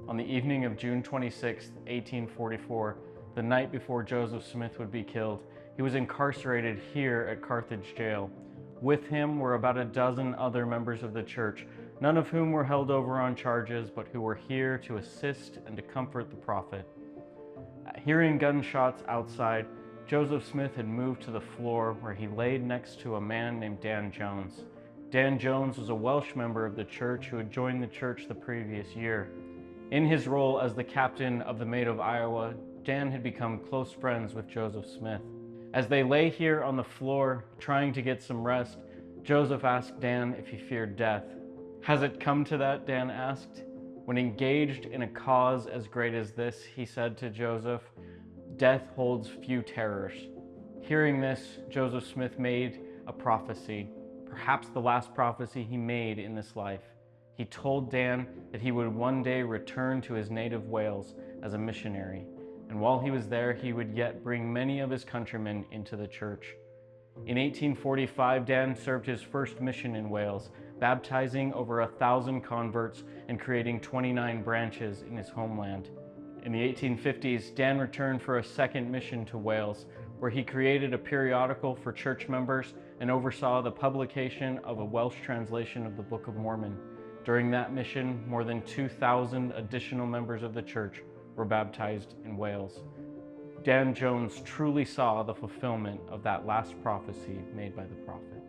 On the evening of June 26, 1844, the night before Joseph Smith would be killed, he was incarcerated here at Carthage Jail. With him were about a dozen other members of the church, none of whom were held over on charges, but who were here to assist and to comfort the prophet. Hearing gunshots outside, Joseph Smith had moved to the floor where he laid next to a man named Dan Jones. Dan Jones was a Welsh member of the church who had joined the church the previous year. In his role as the captain of the Maid of Iowa, Dan had become close friends with Joseph Smith. As they lay here on the floor, trying to get some rest, Joseph asked Dan if he feared death. "Has it come to that?" Dan asked. When engaged in a cause as great as this, he said to Joseph, "Death holds few terrors." Hearing this, Joseph Smith made a prophecy, perhaps the last prophecy he made in this life. He told Dan that he would one day return to his native Wales as a missionary, and while he was there, he would yet bring many of his countrymen into the church. In 1845, Dan served his first mission in Wales, baptizing over 1,000 converts and creating 29 branches in his homeland. In the 1850s, Dan returned for a second mission to Wales, where he created a periodical for church members and oversaw the publication of a Welsh translation of the Book of Mormon. During that mission, more than 2,000 additional members of the church were baptized in Wales. Dan Jones truly saw the fulfillment of that last prophecy made by the prophet.